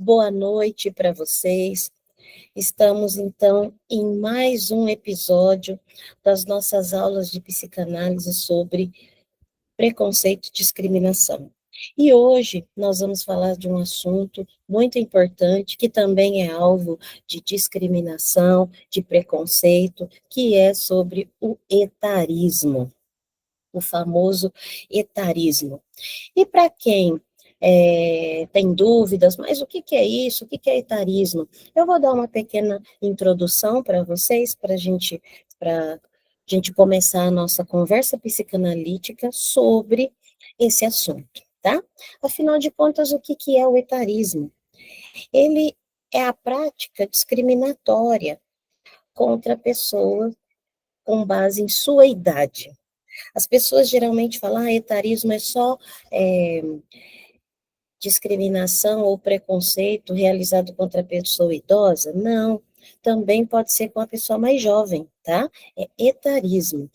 boa noite para vocês. Estamos, então, em mais um episódio das nossas aulas de psicanálise sobre preconceito e discriminação. E hoje nós vamos falar de um assunto muito importante, que também é alvo de discriminação, de preconceito, que é sobre o etarismo, o famoso etarismo. E para quem tem dúvidas, mas o que, que é isso? O que, que é etarismo? Eu vou dar uma pequena introdução para vocês, para gente começar a nossa conversa psicanalítica sobre esse assunto, tá? Afinal de contas, o que, que é o etarismo? Ele é a prática discriminatória contra a pessoa com base em sua idade. As pessoas geralmente falam, etarismo é só discriminação ou preconceito realizado contra a pessoa idosa? Não, também pode ser com a pessoa mais jovem, tá? É etarismo,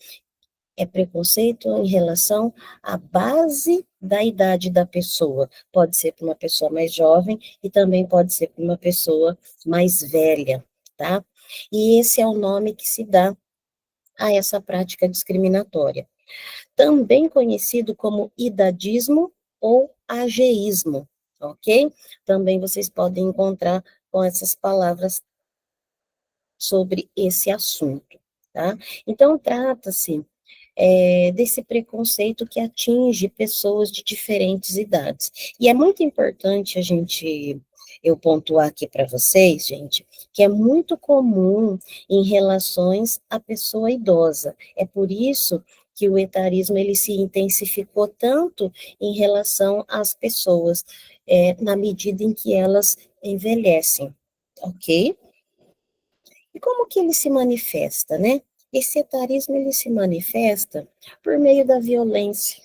é preconceito em relação à base da idade da pessoa. Pode ser para uma pessoa mais jovem e também pode ser para uma pessoa mais velha, tá? E esse é o nome que se dá a essa prática discriminatória, também conhecido como idadismo ou ageísmo, ok? Também vocês podem encontrar com essas palavras sobre esse assunto, tá? Então, trata-se desse preconceito que atinge pessoas de diferentes idades. E é muito importante eu pontuar aqui para vocês, gente, que é muito comum em relações à pessoa idosa. É por isso que o etarismo ele se intensificou tanto em relação às pessoas, na medida em que elas envelhecem, ok? E como que ele se manifesta, né? Esse etarismo, ele se manifesta por meio da violência,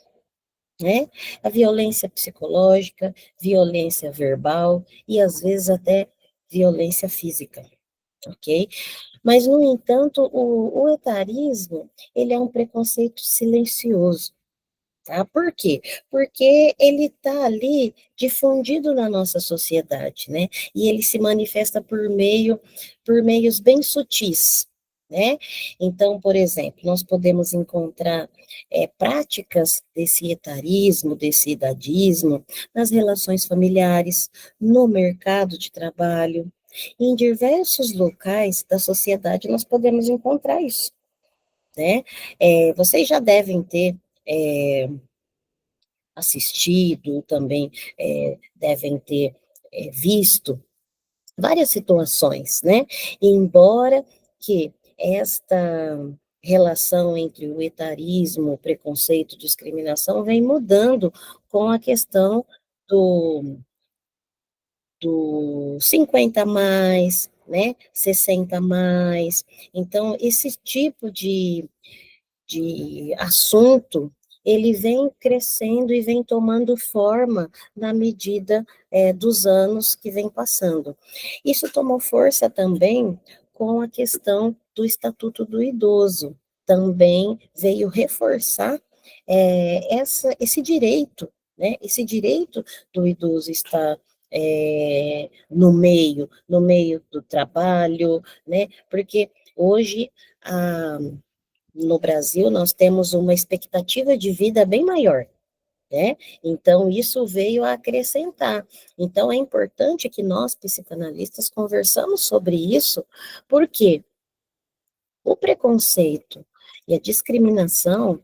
né? A violência psicológica, violência verbal e, às vezes, até violência física, ok? Mas, no entanto, o etarismo, ele é um preconceito silencioso, tá? Por quê? Porque ele está ali difundido na nossa sociedade, né? E ele se manifesta por meios bem sutis, né? Então, por exemplo, nós podemos encontrar práticas desse etarismo, desse idadismo, nas relações familiares, no mercado de trabalho, em diversos locais da sociedade nós podemos encontrar isso, né? Vocês já devem ter assistido, também devem ter visto várias situações, né? Embora que esta relação entre o etarismo, o preconceito, discriminação, vem mudando com a questão do, do 50 mais, né? 60 mais. Então, esse tipo de assunto, ele vem crescendo e vem tomando forma na medida dos anos que vem passando. Isso tomou força também com a questão do Estatuto do Idoso, também veio reforçar esse direito, né? Esse direito do idoso estar no meio do trabalho, né? Porque hoje no Brasil, nós temos uma expectativa de vida bem maior, né? Então, isso veio a acrescentar. Então, é importante que nós, psicanalistas, conversamos sobre isso, porque o preconceito e a discriminação,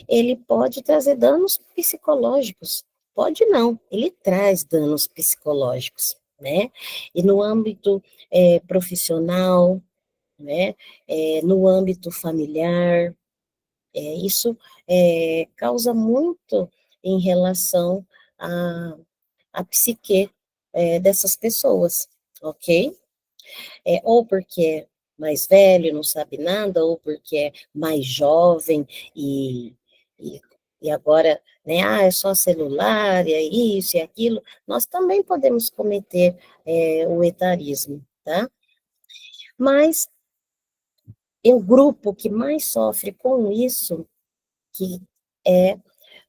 ele pode trazer danos psicológicos. Pode não, ele traz danos psicológicos, né? E no âmbito profissional, né? No âmbito familiar, isso causa muito em relação à psique dessas pessoas, ok? Ou porque é mais velho, não sabe nada, ou porque é mais jovem e, e agora, né, é só celular, é isso e aquilo, nós também podemos cometer o etarismo, tá? Mas o grupo que mais sofre com isso, que é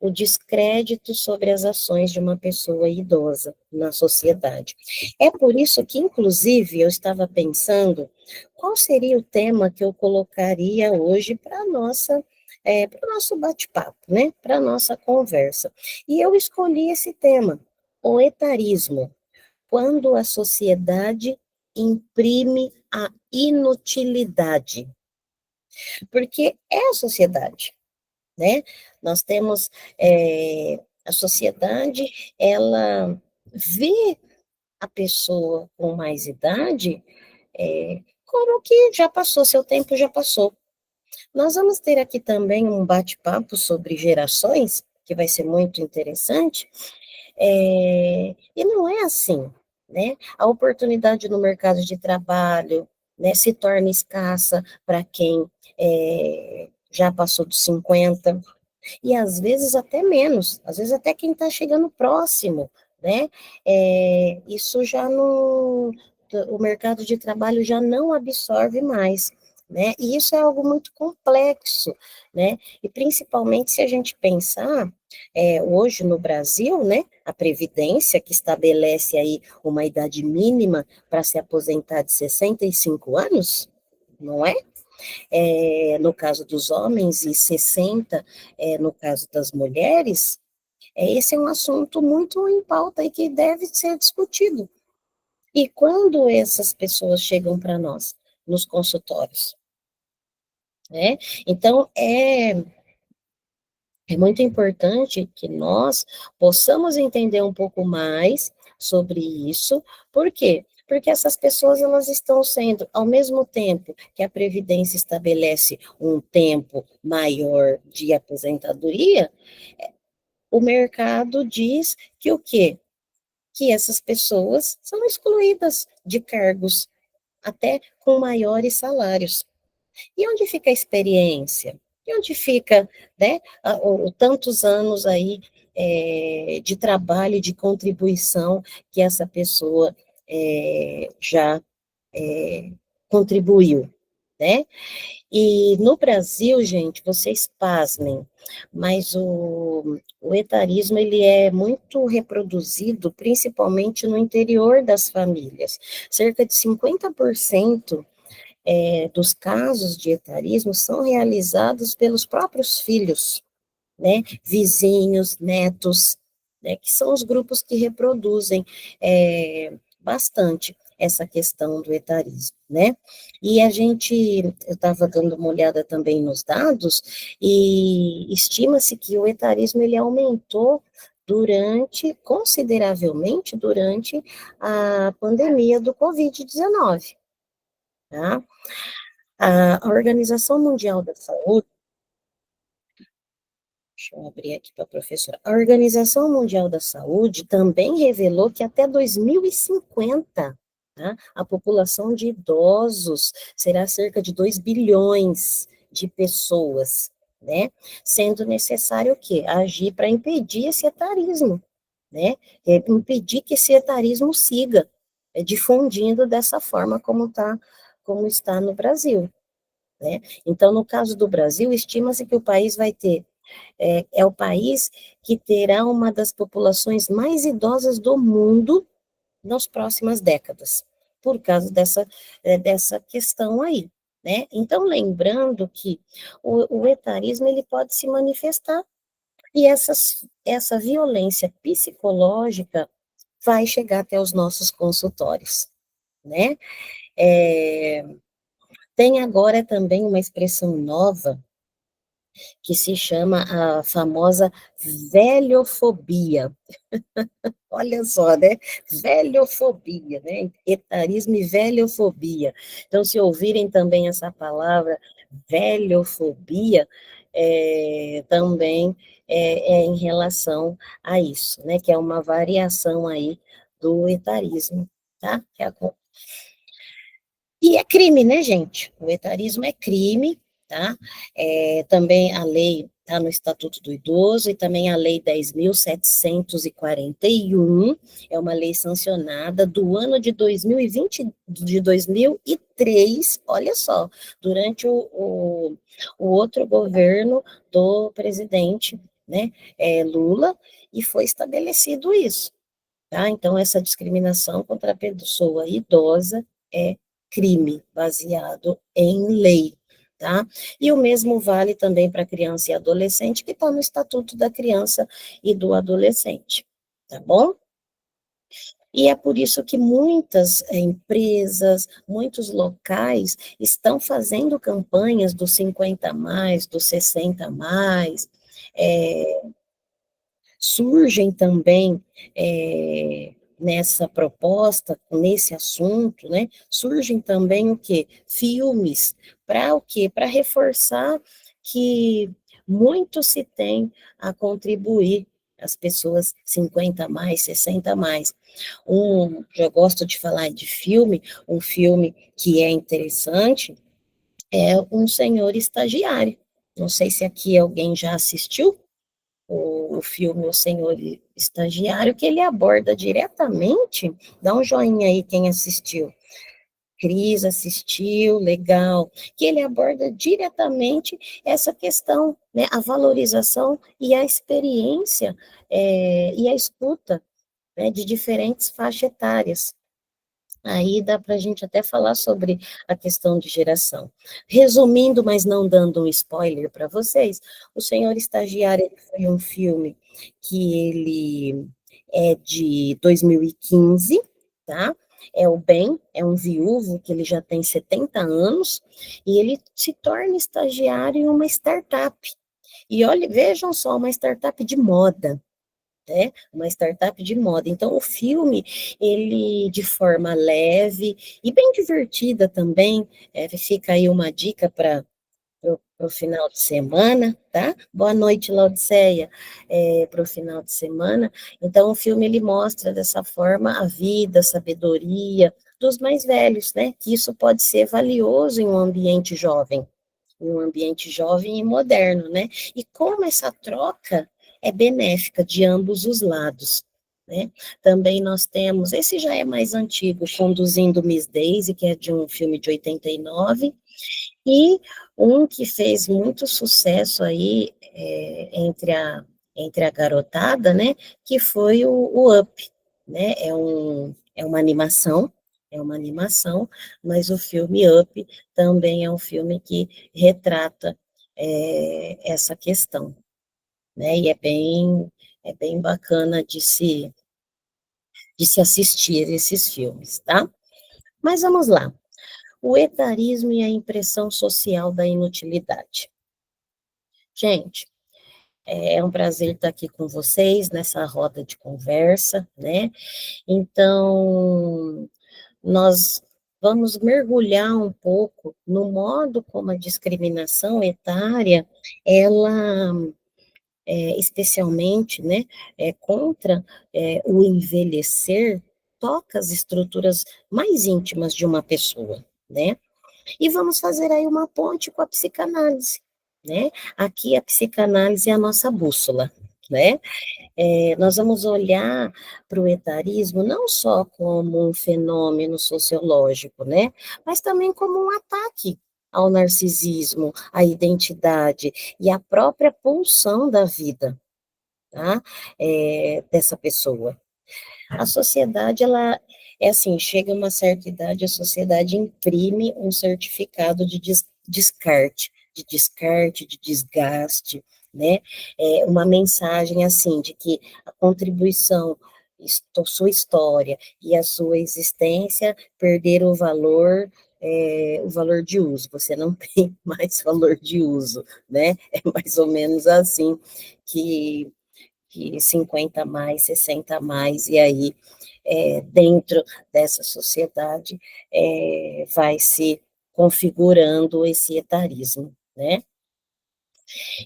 o descrédito sobre as ações de uma pessoa idosa na sociedade. É por isso que, inclusive, eu estava pensando qual seria o tema que eu colocaria hoje para nossa para o nosso bate-papo, né? Para a nossa conversa. E eu escolhi esse tema, o etarismo, quando a sociedade imprime a inutilidade. Porque é a sociedade, né? Nós temos a sociedade, ela vê a pessoa com mais idade como que já passou, seu tempo já passou. Nós vamos ter aqui também um bate-papo sobre gerações, que vai ser muito interessante, e não é assim, né? A oportunidade no mercado de trabalho, né, se torna escassa para quem já passou dos 50, e às vezes até menos, às vezes até quem está chegando próximo, né? Isso já não, o mercado de trabalho já não absorve mais, né? E isso é algo muito complexo, né? E principalmente se a gente pensar, hoje no Brasil, né? A Previdência, que estabelece aí uma idade mínima para se aposentar de 65 anos, não é? No caso dos homens e 60 no caso das mulheres, esse é um assunto muito em pauta e que deve ser discutido. E quando essas pessoas chegam para nós, nos consultórios, né? Então, é muito importante que nós possamos entender um pouco mais sobre isso. Por quê? Porque essas pessoas elas estão sendo, ao mesmo tempo que a Previdência estabelece um tempo maior de aposentadoria, o mercado diz que o quê? Que essas pessoas são excluídas de cargos, até com maiores salários. E onde fica a experiência? E onde fica, né, tantos anos aí de trabalho, de contribuição que essa pessoa já contribuiu, né? E no Brasil, gente, vocês pasmem, mas o etarismo, ele é muito reproduzido, principalmente no interior das famílias. Cerca de 50% dos casos de etarismo são realizados pelos próprios filhos, né, vizinhos, netos, né, que são os grupos que reproduzem bastante essa questão do etarismo, né? E eu estava dando uma olhada também nos dados, e estima-se que o etarismo ele aumentou consideravelmente durante a pandemia do Covid-19, tá? A Organização Mundial da Saúde, deixa eu abrir aqui para a professora. A Organização Mundial da Saúde também revelou que até 2050, tá, a população de idosos será cerca de 2 bilhões de pessoas, né? Sendo necessário o quê? Agir para impedir esse etarismo, né? Impedir que esse etarismo siga difundindo dessa forma como está no Brasil, né? Então, no caso do Brasil, estima-se que o país vai ter é o país que terá uma das populações mais idosas do mundo nas próximas décadas, por causa dessa questão aí, né? Então, lembrando que o etarismo, ele pode se manifestar, e essa violência psicológica vai chegar até os nossos consultórios, né? É, tem agora também uma expressão nova, que se chama a famosa velhofobia. Olha só, né? Velhofobia, né? Etarismo e velhofobia. Então, se ouvirem também essa palavra velhofobia, também é em relação a isso, né? Que é uma variação aí do etarismo, tá? E é crime, né, gente? O etarismo é crime, tá? Também a lei está no Estatuto do Idoso, e também a Lei 10.741, é uma lei sancionada do ano de 2020, de 2003, olha só, durante o outro governo do presidente, né, é Lula, e foi estabelecido isso, tá? Então, essa discriminação contra a pessoa idosa é crime baseado em lei, tá? E o mesmo vale também para criança e adolescente, que está no Estatuto da Criança e do Adolescente, tá bom? E é por isso que muitas empresas, muitos locais estão fazendo campanhas dos 50 a mais, dos 60 a mais, é, surgem também nessa proposta, nesse assunto, né? Surgem também o quê? Filmes, para o quê? Para reforçar que muito se tem a contribuir as pessoas 50 a mais, 60 a mais. Já gosto de falar de filme, um filme que é interessante é Um Senhor Estagiário. Não sei se aqui alguém já assistiu o filme O Senhor Estagiário, que ele aborda diretamente, dá um joinha aí quem assistiu. Cris assistiu, legal, que ele aborda diretamente essa questão, né, a valorização e a experiência e a escuta, né, de diferentes faixas etárias. Aí dá para a gente até falar sobre a questão de geração. Resumindo, mas não dando um spoiler para vocês, O Senhor Estagiário ele foi um filme que ele é de 2015, tá? É o Ben, é um viúvo que ele já tem 70 anos e ele se torna estagiário em uma startup. E olha, vejam só, uma startup de moda, né? Uma startup de moda. Então, o filme, ele, de forma leve e bem divertida também, fica aí uma dica para o final de semana, tá? Boa noite, Laodiceia, para o final de semana. Então, o filme, ele mostra dessa forma a vida, a sabedoria dos mais velhos, né? Que isso pode ser valioso em um ambiente jovem e moderno, né? E como essa troca é benéfica de ambos os lados, né? Também nós temos, esse já é mais antigo, Conduzindo Miss Daisy, que é de um filme de 89, e um que fez muito sucesso aí entre a garotada, né, que foi o Up, né, é uma animação, mas o filme Up também é um filme que retrata essa questão, né, e é bem bacana de se assistir esses filmes, tá? Mas vamos lá. O etarismo e a impressão social da inutilidade. Gente, é um prazer estar aqui com vocês nessa roda de conversa, né? Então, nós vamos mergulhar um pouco no modo como a discriminação etária, ela, especialmente, né, contra o envelhecer, toca as estruturas mais íntimas de uma pessoa, né? E vamos fazer aí uma ponte com a psicanálise, né? Aqui a psicanálise é a nossa bússola, né? Nós vamos olhar para o etarismo não só como um fenômeno sociológico, né? Mas também como um ataque ao narcisismo, à identidade e à própria pulsão da vida, tá? Dessa pessoa. A sociedade, ela é assim, chega a uma certa idade, a sociedade imprime um certificado de descarte, de desgaste, né? Uma mensagem assim, de que a contribuição, sua história e a sua existência perderam o valor de uso, você não tem mais valor de uso, né? É mais ou menos assim que 50 a mais, 60 a mais, e aí, dentro dessa sociedade, vai se configurando esse etarismo, né?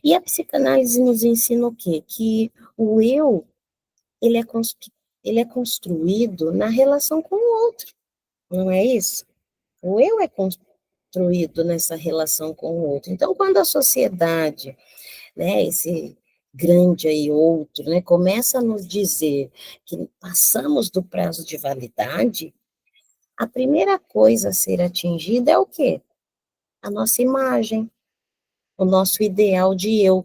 E a psicanálise nos ensina o quê? Que o eu, ele é, ele é construído na relação com o outro, não é isso? O eu é construído nessa relação com o outro. Então, quando a sociedade, né, esse grande aí outro, né, começa a nos dizer que passamos do prazo de validade, a primeira coisa a ser atingida é o quê? A nossa imagem, o nosso ideal de eu.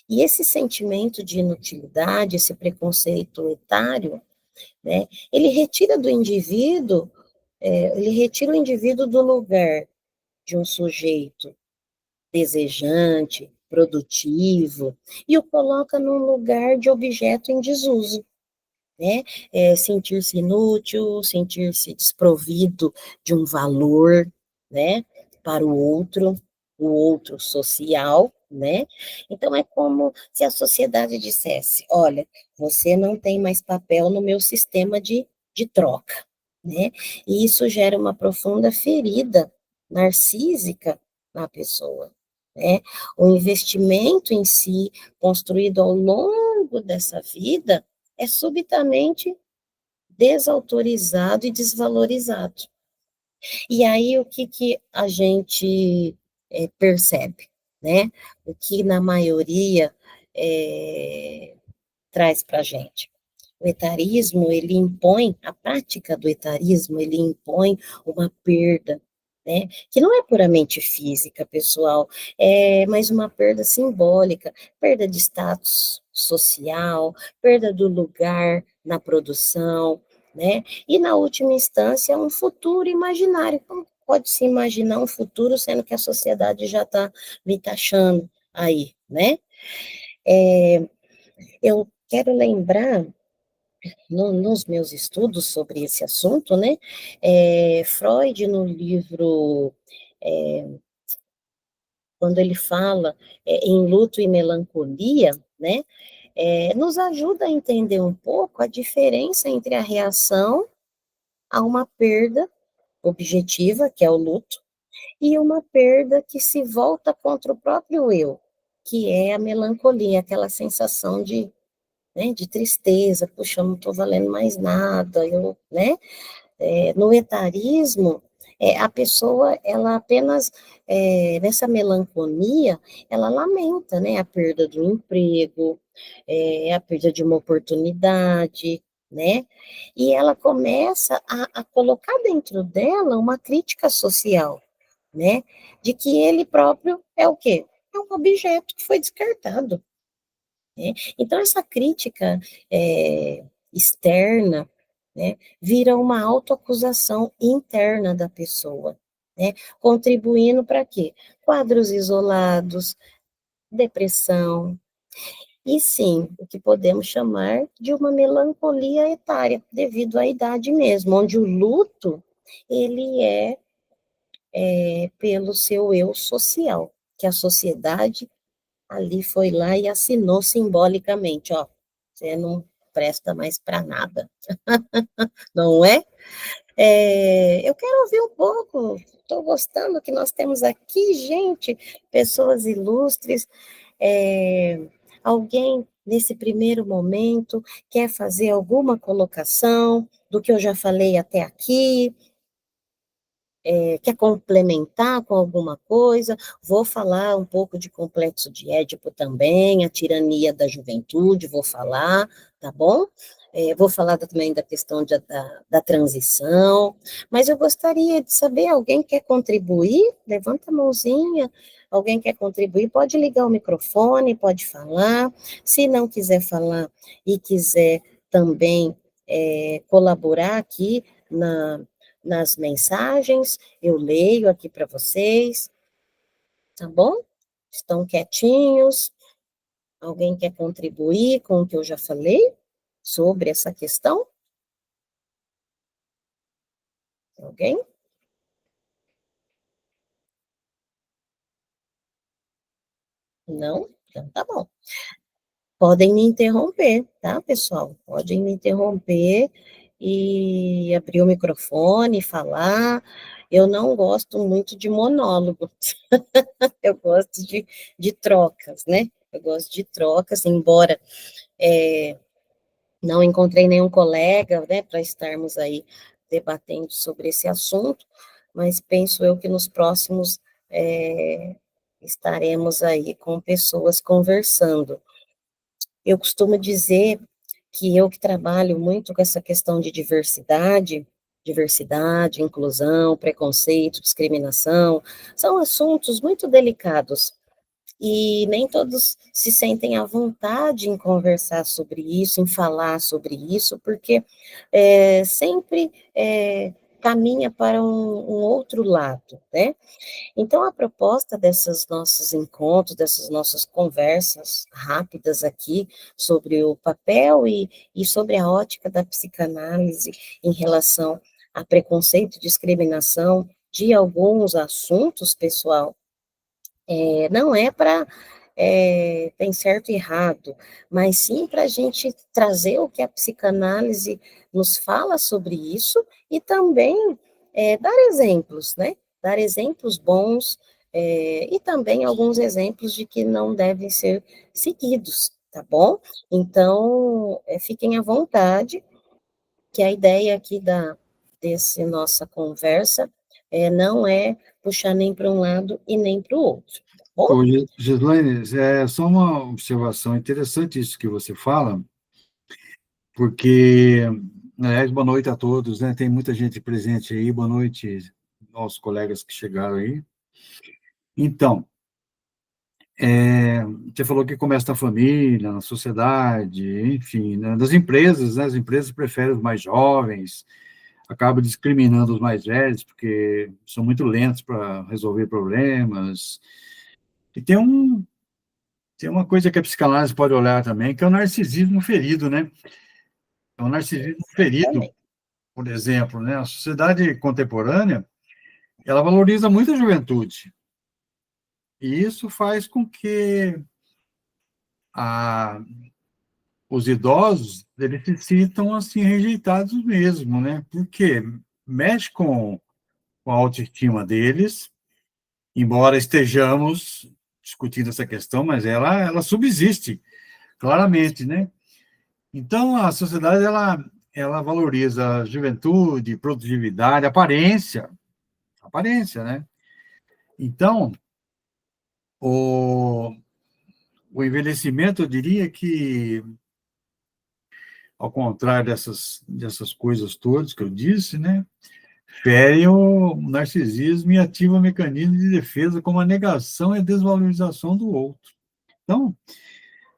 E esse sentimento de inutilidade, esse preconceito etário, né, ele retira o indivíduo do lugar de um sujeito desejante, produtivo, e o coloca num lugar de objeto em desuso, né? Sentir-se inútil, sentir-se desprovido de um valor, né? Para o outro social, né? Então é como se a sociedade dissesse: olha, você não tem mais papel no meu sistema de troca, né? E isso gera uma profunda ferida narcísica na pessoa, né? O investimento em si, construído ao longo dessa vida, é subitamente desautorizado e desvalorizado. E aí, o que, que a gente percebe, né? O que, na maioria, traz para a gente. O etarismo, ele impõe, a prática do etarismo, ele impõe uma perda, né? Que não é puramente física, pessoal, mas uma perda simbólica, perda de status social, perda do lugar na produção, né? E, na última instância, um futuro imaginário. Como pode se imaginar um futuro, sendo que a sociedade já está me taxando aí, né? Eu quero lembrar nos meus estudos sobre esse assunto, né, Freud, no livro, quando ele fala em luto e melancolia, né, nos ajuda a entender um pouco a diferença entre a reação a uma perda objetiva, que é o luto, e uma perda que se volta contra o próprio eu, que é a melancolia, aquela sensação de, né, de tristeza, puxa, eu não estou valendo mais nada, né? No etarismo, a pessoa, ela apenas, nessa melancolia, ela lamenta, né, a perda do emprego, a perda de uma oportunidade, né, e ela começa a colocar dentro dela uma crítica social, né, de que ele próprio é o quê? É um objeto que foi descartado, né? Então, essa crítica externa, né, vira uma autoacusação interna da pessoa, né, contribuindo para quê? Quadros isolados, depressão, e sim, o que podemos chamar de uma melancolia etária, devido à idade mesmo, onde o luto, ele pelo seu eu social, que a sociedade ali foi lá e assinou simbolicamente, ó, você não presta mais para nada, não é? Eu quero ouvir um pouco, estou gostando que nós temos aqui, gente, pessoas ilustres, é, alguém nesse primeiro momento quer fazer alguma colocação do que eu já falei até aqui, quer complementar com alguma coisa? Vou falar um pouco de Complexo de Édipo também, a tirania da juventude, vou falar, tá bom? Vou falar também da questão da transição, mas eu gostaria de saber, alguém quer contribuir? Levanta a mãozinha, alguém quer contribuir? Pode ligar o microfone, pode falar, se não quiser falar e quiser também colaborar aqui nas mensagens, eu leio aqui para vocês, tá bom? Estão quietinhos? Alguém quer contribuir com o que eu já falei sobre essa questão? Alguém? Não? Então tá bom. Podem me interromper, tá, pessoal? Podem me interromper e abrir o microfone, falar. Eu não gosto muito de monólogo, eu gosto de trocas, né? Eu gosto de trocas, embora não encontrei nenhum colega, né, para estarmos aí debatendo sobre esse assunto, mas penso eu que nos próximos estaremos aí com pessoas conversando. Eu costumo dizer que eu que trabalho muito com essa questão de diversidade, inclusão, preconceito, discriminação, são assuntos muito delicados, e nem todos se sentem à vontade em conversar sobre isso, em falar sobre isso, porque sempre caminha para um outro lado, né? Então, a proposta desses nossos encontros, dessas nossas conversas rápidas aqui sobre o papel e sobre a ótica da psicanálise em relação a preconceito e discriminação de alguns assuntos, pessoal, não é para tem certo e errado, mas sim para a gente trazer o que a psicanálise nos fala sobre isso e também dar exemplos, né? Dar exemplos bons e também alguns exemplos de que não devem ser seguidos, tá bom? Então, fiquem à vontade, que a ideia aqui desse nossa conversa não é puxar nem para um lado e nem para o outro, tá bom? Ô, Gislaine, é só uma observação interessante isso que você fala, porque, aliás, boa noite a todos, né? Tem muita gente presente aí, boa noite aos colegas que chegaram aí. Então, você falou que começa na família, na sociedade, enfim, né? Das empresas, né? As empresas preferem os mais jovens, acabam discriminando os mais velhos, porque são muito lentos para resolver problemas. E tem uma coisa que a psicanálise pode olhar também, que é o narcisismo ferido, né? É o narcisismo ferido, Exatamente. por exemplo, né? A sociedade contemporânea, ela valoriza muito a juventude. E isso faz com que a, os idosos, eles se sintam, assim, rejeitados mesmo, né? Porque mexe com a autoestima deles, embora estejamos discutindo essa questão, mas ela subsiste, claramente, né? Então, a sociedade, ela valoriza a juventude, produtividade, aparência, né? Então, o, o envelhecimento, eu diria que, ao contrário dessas coisas todas que eu disse, né? Fere o narcisismo e ativa mecanismos de defesa como a negação e a desvalorização do outro. Então,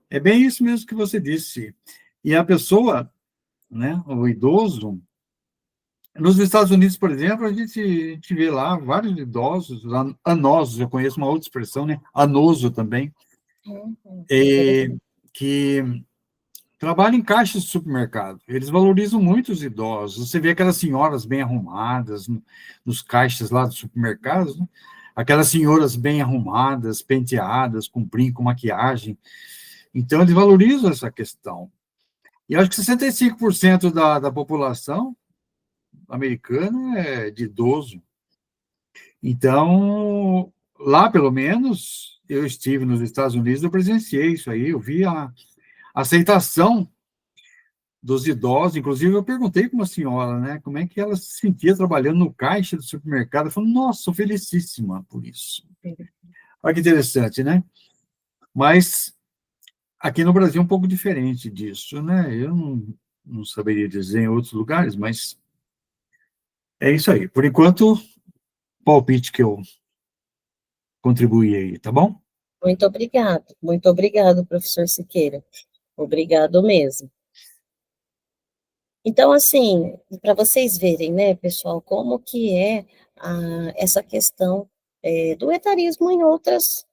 é bem isso mesmo que você disse. E a pessoa, né, o idoso, nos Estados Unidos, por exemplo, a gente vê lá vários idosos, anosos, eu conheço uma outra expressão, né? Anoso também, é, Interessante. que trabalham em caixas de supermercado. Eles valorizam muito os idosos. Você vê aquelas senhoras bem arrumadas nos caixas lá dos supermercados, né? Aquelas senhoras bem arrumadas, penteadas, com brinco, maquiagem. Então, eles valorizam essa questão. E eu acho que 65% da população americana é de idoso. Então, lá, pelo menos, eu estive nos Estados Unidos, eu presenciei isso aí, eu vi a aceitação dos idosos, inclusive eu perguntei para uma senhora, né, como é que ela se sentia trabalhando no caixa do supermercado, ela falou, nossa, sou felicíssima por isso. Olha que interessante, né? Mas aqui no Brasil é um pouco diferente disso, né? Eu não saberia dizer em outros lugares, mas é isso aí. Por enquanto, palpite que eu contribuí aí, tá bom? Muito obrigado, professor Siqueira. Obrigado mesmo. Então, assim, para vocês verem, né, pessoal, como que é essa questão do etarismo em outras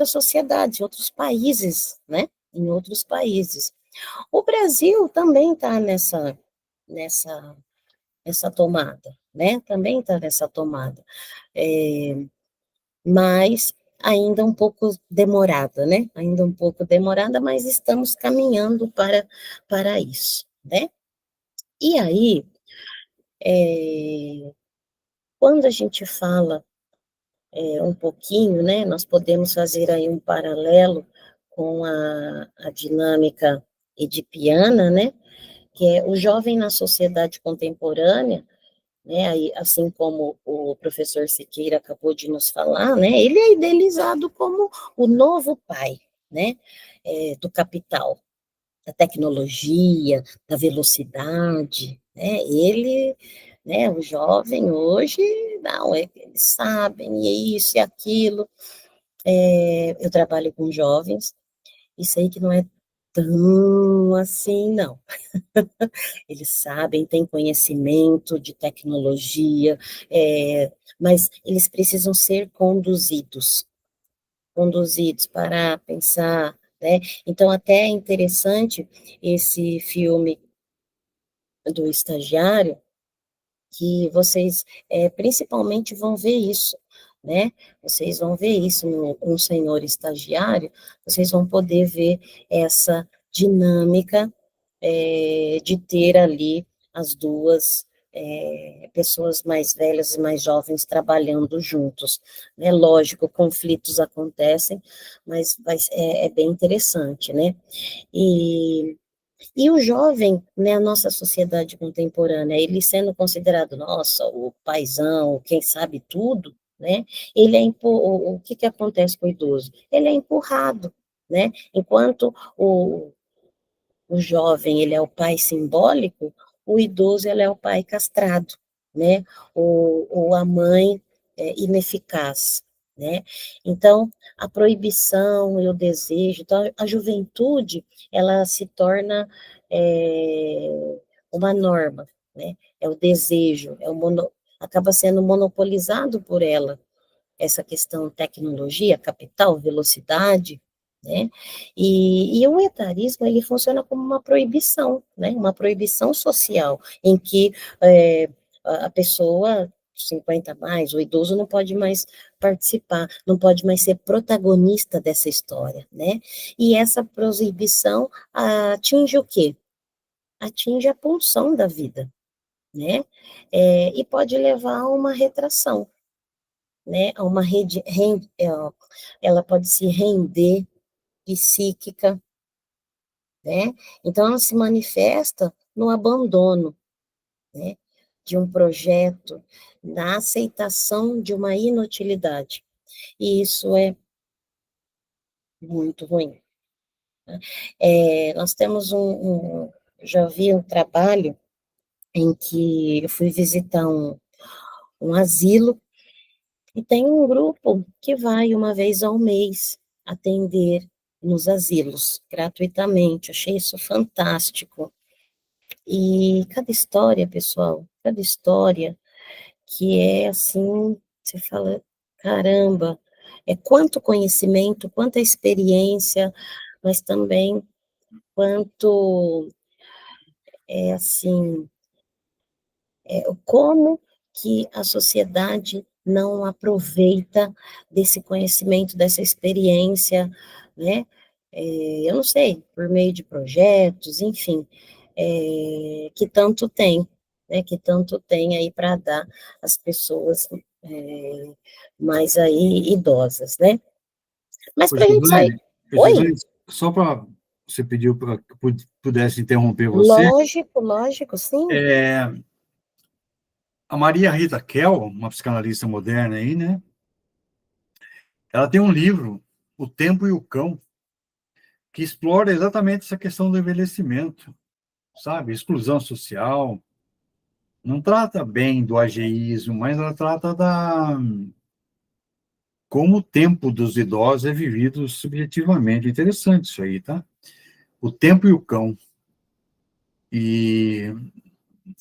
sociedades, em outros países, né? Em outros países. O Brasil também está nessa, nessa tomada, né? Também está nessa tomada. É, mas ainda um pouco demorada, né? Ainda um pouco demorada, mas estamos caminhando para isso, né? E aí, é, quando a gente fala um pouquinho, né, nós podemos fazer aí um paralelo com a dinâmica edipiana, né, que é o jovem na sociedade contemporânea, né, aí, assim como o professor Siqueira acabou de nos falar, né, ele é idealizado como o novo pai, né, do capital, da tecnologia, da velocidade, né? Ele, né, o jovem hoje, não, eles sabem, e é isso e aquilo. Eu trabalho com jovens, e sei que não é tão assim, não. Eles sabem, têm conhecimento de tecnologia, mas eles precisam ser conduzidos para pensar, né? Então, até é interessante esse filme do estagiário, que vocês principalmente vão ver isso, né? Vocês vão ver isso no Um Senhor Estagiário, vocês vão poder ver essa dinâmica de ter ali as duas pessoas mais velhas e mais jovens trabalhando juntos. É lógico, conflitos acontecem, mas é bem interessante, né? E e o jovem, né, a nossa sociedade contemporânea, ele sendo considerado, nossa, o paizão, quem sabe tudo, né, ele o que que acontece com o idoso? Ele é empurrado, né, enquanto o jovem, ele é o pai simbólico, o idoso, ele é o pai castrado, né, ou a mãe ineficaz, né, então, a proibição e o desejo, então, a juventude, ela se torna uma norma, né, é o desejo, acaba sendo monopolizado por ela, essa questão tecnologia, capital, velocidade, né? E o etarismo, ele funciona como uma proibição, né? Uma proibição social, em que a pessoa 50 a mais, o idoso não pode mais participar, não pode mais ser protagonista dessa história, né? E essa proibição atinge o quê? Atinge a pulsão da vida, né? E pode levar a uma retração, né, a uma ela pode se render psíquica, né? Então ela se manifesta no abandono, né, de um projeto, na aceitação de uma inutilidade. E isso é muito ruim. Né? Nós temos já vi um trabalho em que eu fui visitar um asilo. E tem um grupo que vai uma vez ao mês atender nos asilos, gratuitamente. Achei isso fantástico. E cada história, pessoal, cada história que é assim, você fala, caramba, é quanto conhecimento, quanta experiência, mas também quanto é assim, como que a sociedade não aproveita desse conhecimento, dessa experiência, né? Eu não sei, por meio de projetos, enfim, que tanto tem, né? Que tanto tem aí para dar às pessoas mais aí idosas, né? Mas Ô, para a gente sair. Oi? Gislaine, só para você pediu para que eu pudesse interromper você, Lógico, lógico, sim. é, a Maria Rita Kell, uma psicanalista moderna aí, né? Ela tem um livro, O Tempo e o Cão, que explora exatamente essa questão do envelhecimento, sabe? Exclusão social. Não trata bem do ageísmo, mas ela trata da como o tempo dos idosos é vivido subjetivamente. Interessante isso aí, tá? O Tempo e o Cão. E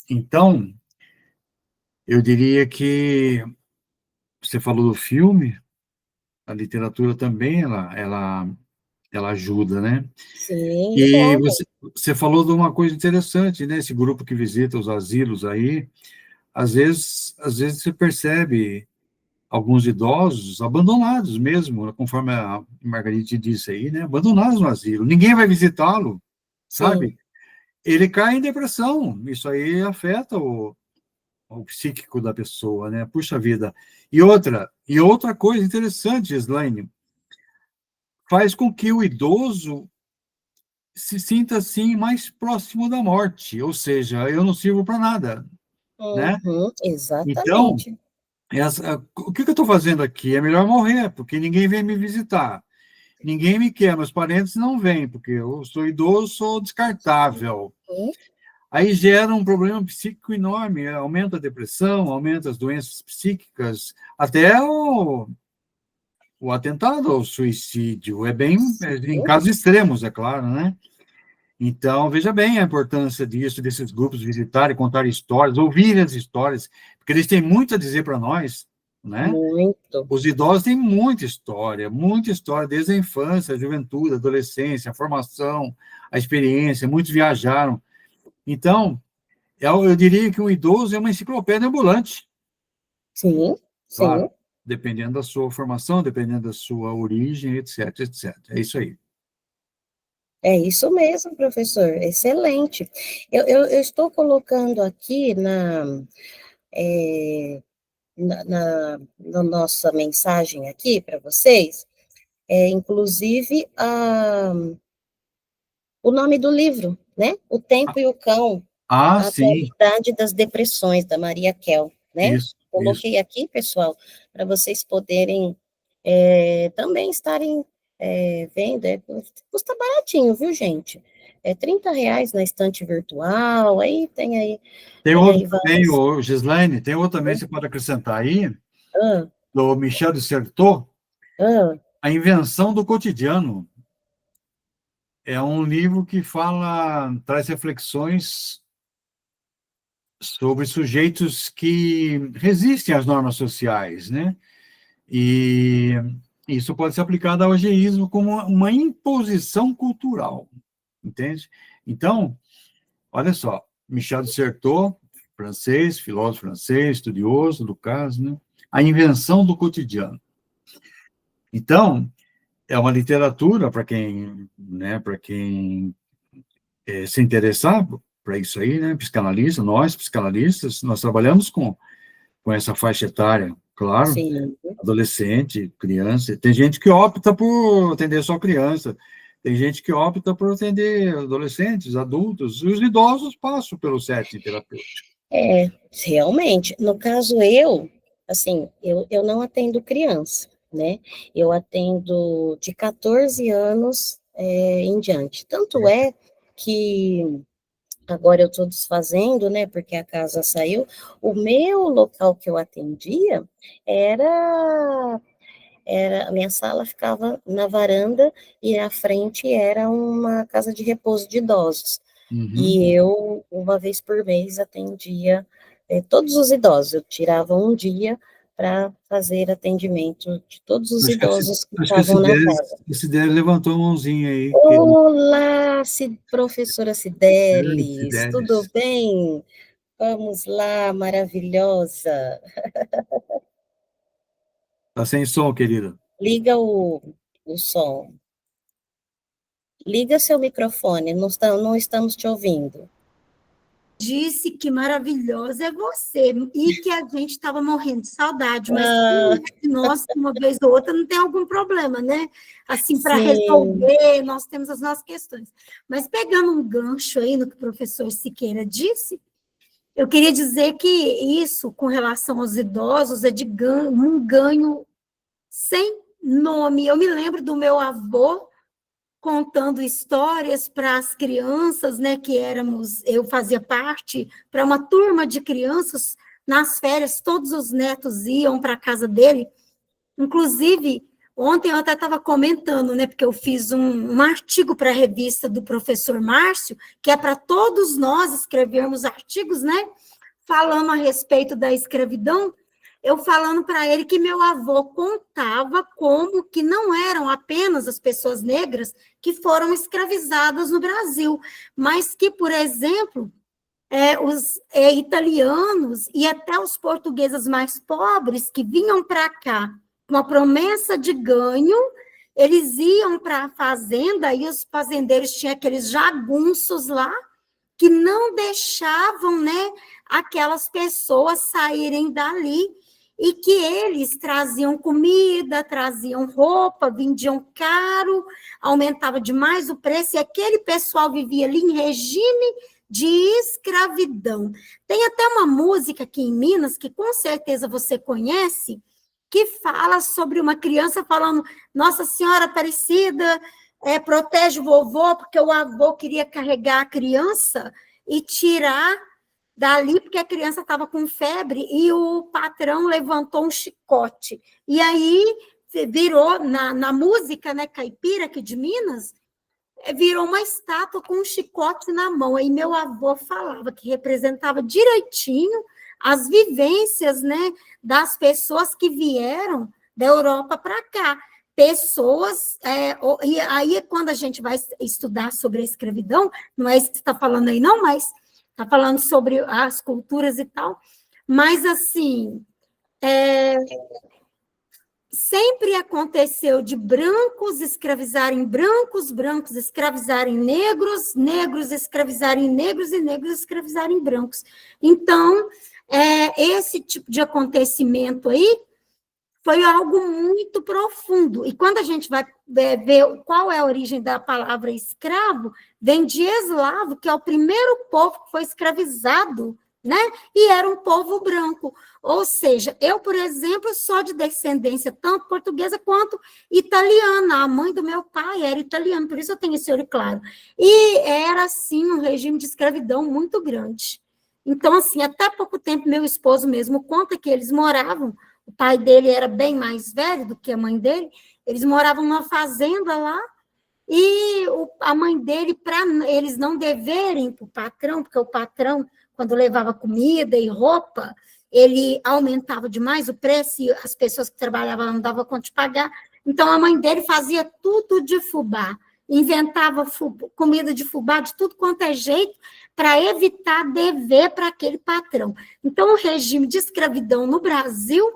então, eu diria que você falou do filme, a literatura também ela ajuda, né? Sim, E envolve. você falou de uma coisa interessante, né? Esse grupo que visita os asilos aí, às vezes você percebe alguns idosos abandonados mesmo, conforme a Margarite disse aí, né? Abandonados no asilo. Ninguém vai visitá-lo, Sim. sabe? Ele cai em depressão. Isso aí afeta o psíquico da pessoa, né? Puxa vida. E outra coisa interessante, Slaine, faz com que o idoso se sinta assim mais próximo da morte, ou seja, eu não sirvo para nada, né? Uhum, Então, exatamente. o que eu estou fazendo aqui? É melhor morrer, porque ninguém vem me visitar. Ninguém me quer, meus parentes não vêm, porque eu sou idoso, sou descartável. Uhum, Aí gera um problema psíquico enorme, aumenta a depressão, aumenta as doenças psíquicas, até o atentado ao suicídio. É bem, em Sim, casos extremos, é claro, né? Então, veja bem a importância disso, desses grupos visitarem, contar histórias, ouvir as histórias, porque eles têm muito a dizer para nós, né? muito. Os idosos têm muita história, desde a infância, a juventude, a adolescência, a formação, a experiência, muitos viajaram. Então, eu diria que um idoso é uma enciclopédia ambulante, Sim, claro, sim. dependendo da sua formação, dependendo da sua origem, etc, etc. É isso aí. É isso mesmo, professor. Excelente. Eu estou colocando aqui é, na nossa mensagem aqui para vocês, inclusive o nome do livro, né? O Tempo e o Cão, Ah, a sim, Atualidade das Depressões, da Maria Kell, né? isso, isso. Coloquei aqui, pessoal, para vocês poderem também estarem vendo. Custa baratinho, viu, gente? R$ 30 na estante virtual, aí tem aí Tem várias. o Gislaine, tem outro também, você pode acrescentar aí, Ah, do Michel de Certeau, ah, A Invenção do Cotidiano. É um livro que traz reflexões sobre sujeitos que resistem às normas sociais, né? E isso pode ser aplicado ao ageísmo como uma imposição cultural, entende? Então, olha só, Michel de Certeau, francês, filósofo francês, estudioso do caso, né? A Invenção do Cotidiano. Então, é uma literatura para quem se interessar para isso aí, né? Psicanalista, nós psicanalistas, nós trabalhamos com essa faixa etária, claro, sim. adolescente, criança. Tem gente que opta por atender só criança, tem gente que opta por atender adolescentes, adultos, e os idosos passam pelo setting terapêutico. Realmente. No caso, assim, eu não atendo criança, né? Eu atendo de 14 anos em diante. Tanto é que agora eu estou desfazendo, né? Porque a casa saiu. O meu local que eu atendia era, a minha sala ficava na varanda e à frente era uma casa de repouso de idosos. Uhum. E eu, uma vez por mês, atendia todos os idosos. Eu tirava um dia para fazer atendimento de todos os idosos que Acho que estavam na casa. esse Cideres levantou a mãozinha aí. Olá, professora Grande Cidelis, tudo Cideres. bem? Vamos lá, maravilhosa. Tá sem som, querida. Liga o som. Liga seu microfone, não estamos te ouvindo. Disse que maravilhosa é você e que a gente estava morrendo de saudade, mas Ah, nós, uma vez ou outra, não tem algum problema, né? Assim, para sim, resolver, nós temos as nossas questões. Mas pegando um gancho aí no que o professor Siqueira disse, eu queria dizer que isso, com relação aos idosos, é de um ganho sem nome. Eu me lembro do meu avô contando histórias para as crianças, né, eu fazia parte, para uma turma de crianças, nas férias, todos os netos iam para a casa dele, inclusive, ontem eu até estava comentando, né, porque eu fiz um artigo para a revista do professor Márcio, que é para todos nós escrevermos artigos, né, falando a respeito da escravidão, eu falando para ele que meu avô contava como que não eram apenas as pessoas negras que foram escravizadas no Brasil, mas que, por exemplo, os italianos e até os portugueses mais pobres que vinham para cá com a promessa de ganho, eles iam para a fazenda e os fazendeiros tinham aqueles jagunços lá que não deixavam, né, aquelas pessoas saírem dali e que eles traziam comida, traziam roupa, vendiam caro, aumentava demais o preço, e aquele pessoal vivia ali em regime de escravidão. Tem até uma música aqui em Minas, que com certeza você conhece, que fala sobre uma criança falando, Nossa Senhora Aparecida, protege o vovô, porque o avô queria carregar a criança e tirar dali, porque a criança estava com febre, e o patrão levantou um chicote. E aí virou, na música, né, caipira aqui de Minas, virou uma estátua com um chicote na mão. Aí meu avô falava que representava direitinho as vivências, né, das pessoas que vieram da Europa para cá. Pessoas, e aí quando a gente vai estudar sobre a escravidão, não é isso que você está falando aí não, mas está falando sobre as culturas e tal, mas assim, sempre aconteceu de brancos escravizarem brancos, brancos escravizarem negros, negros escravizarem negros e negros escravizarem brancos. Então, esse tipo de acontecimento aí foi algo muito profundo. E quando a gente vai ver qual é a origem da palavra escravo, vem de eslavo, que é o primeiro povo que foi escravizado, né? E era um povo branco. Ou seja, eu, por exemplo, sou de descendência tanto portuguesa quanto italiana. A mãe do meu pai era italiana, por isso eu tenho esse olho claro. E era, assim, um regime de escravidão muito grande. Então, assim, até pouco tempo, meu esposo mesmo conta que eles moravam, o pai dele era bem mais velho do que a mãe dele, eles moravam numa fazenda lá, e a mãe dele, para eles não deverem para o patrão, porque o patrão, quando levava comida e roupa, ele aumentava demais o preço e as pessoas que trabalhavam não davam conta de pagar. Então, a mãe dele fazia tudo de fubá, inventava comida de fubá de tudo quanto é jeito para evitar dever para aquele patrão. Então, o regime de escravidão no Brasil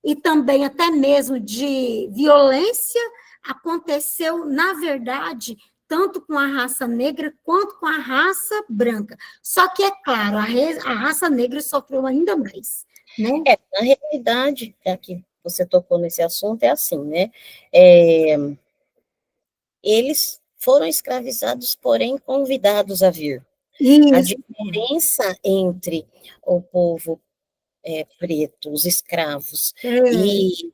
e também até mesmo de violência aconteceu, na verdade, tanto com a raça negra quanto com a raça branca. Só que, é claro, a raça negra sofreu ainda mais, né? Na realidade, aqui você tocou nesse assunto, é assim, né? Eles foram escravizados, porém convidados a vir. Isso. A diferença entre o povo preto, os escravos, e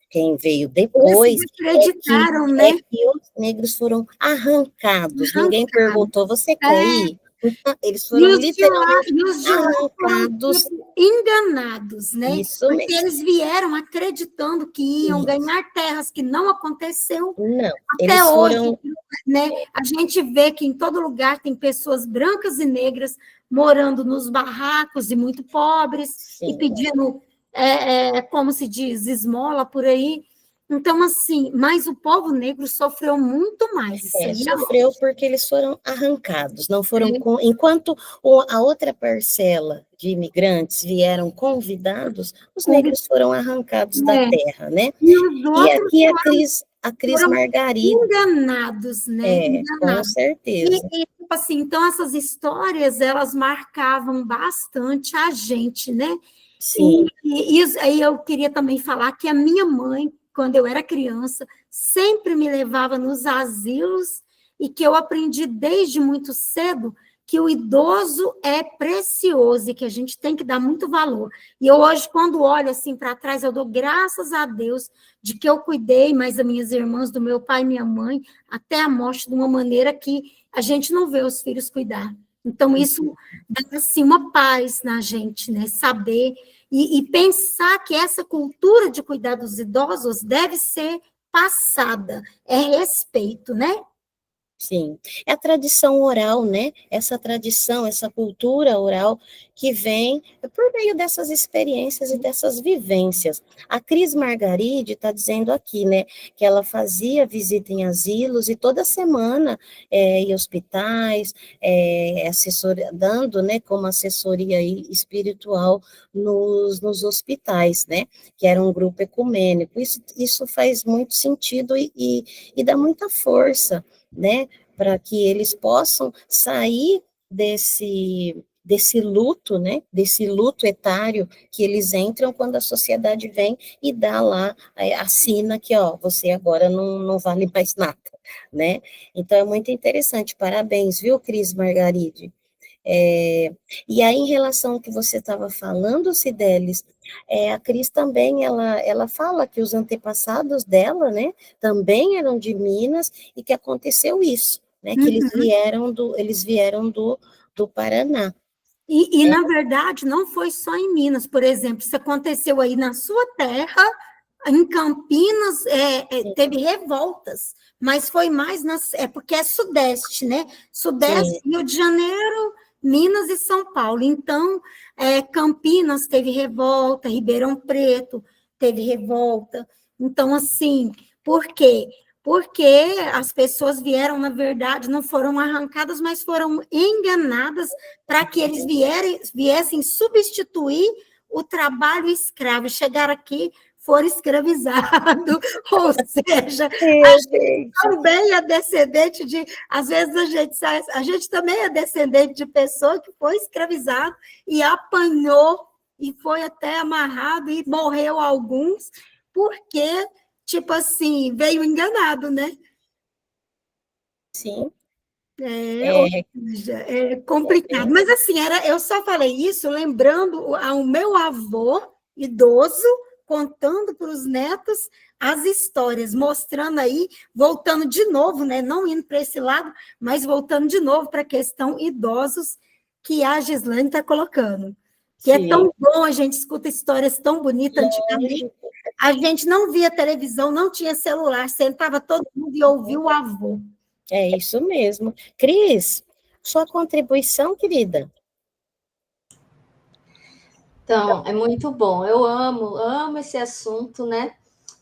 quem veio depois, acreditaram, né? que os negros foram arrancados. Ninguém perguntou, você quer ir? Então, eles foram literalmente arrancados. Enganados, né? Isso porque mesmo. Eles vieram acreditando que iam ganhar terras, que não aconteceu. Não, até hoje, né? A gente vê que em todo lugar tem pessoas brancas e negras morando nos barracos e muito pobres, Sim. e pedindo, como se diz, esmola por aí. Então, assim, mas o povo negro sofreu muito mais. Sofreu porque eles foram arrancados, não foram enquanto a outra parcela de imigrantes vieram convidados, os negros foram arrancados da terra, né? E aqui a Cris Margarida. Enganados, né? Com certeza. Tipo assim, então essas histórias, elas marcavam bastante a gente, né? Sim. E aí eu queria também falar que a minha mãe, quando eu era criança, sempre me levava nos asilos e que eu aprendi desde muito cedo que o idoso é precioso e que a gente tem que dar muito valor. E eu hoje, quando olho assim para trás, eu dou graças a Deus de que eu cuidei mais das minhas irmãs, do meu pai e minha mãe, até a morte, de uma maneira que a gente não vê os filhos cuidar. Então, isso dá, assim, uma paz na gente, né? Saber e pensar que essa cultura de cuidar dos idosos deve ser passada, é respeito, né? Sim, é a tradição oral, né? Essa tradição, essa cultura oral que vem por meio dessas experiências e dessas vivências. A Cris Margaride está dizendo aqui, né, que ela fazia visita em asilos e toda semana em hospitais, dando, né, como assessoria espiritual nos hospitais, né? Que era um grupo ecumênico. Isso faz muito sentido e dá muita força, né, para que eles possam sair desse luto, né, desse luto etário que eles entram quando a sociedade vem e dá lá, assina que, ó, você agora não vale mais nada, né? Então, é muito interessante, parabéns, viu, Cris Margaride? E aí, em relação ao que você estava falando, Cidelis, a Cris também, ela fala que os antepassados dela, né, também eram de Minas, e que aconteceu isso, né, que eles vieram do Paraná. Na verdade, não foi só em Minas, por exemplo, isso aconteceu aí na sua terra, Em Campinas, teve revoltas, mas foi mais, porque é Sudeste, né? Sudeste, Sim. Rio de Janeiro, Minas e São Paulo. Então, Campinas teve revolta, Ribeirão Preto teve revolta. Então, assim, por quê? Porque as pessoas vieram, na verdade, não foram arrancadas, mas foram enganadas para que eles viessem substituir o trabalho escravo. Chegaram aqui, foram escravizados, ou seja, também é descendente de, às vezes a gente também é descendente de pessoa que foi escravizado e apanhou e foi até amarrado e morreu alguns, porque, tipo assim, veio enganado, né? Sim. Ou seja, é complicado. Mas assim, eu só falei isso lembrando ao meu avô idoso contando para os netos as histórias, mostrando aí, voltando de novo, né? Não indo para esse lado, mas voltando de novo para a questão idosos que a Gislane está colocando. Que é tão bom, a gente escuta histórias tão bonitas. Antigamente, a gente não via televisão, não tinha celular, sentava todo mundo e ouvia o avô. É isso mesmo. Cris, sua contribuição, querida. Então, é muito bom. Eu amo esse assunto, né?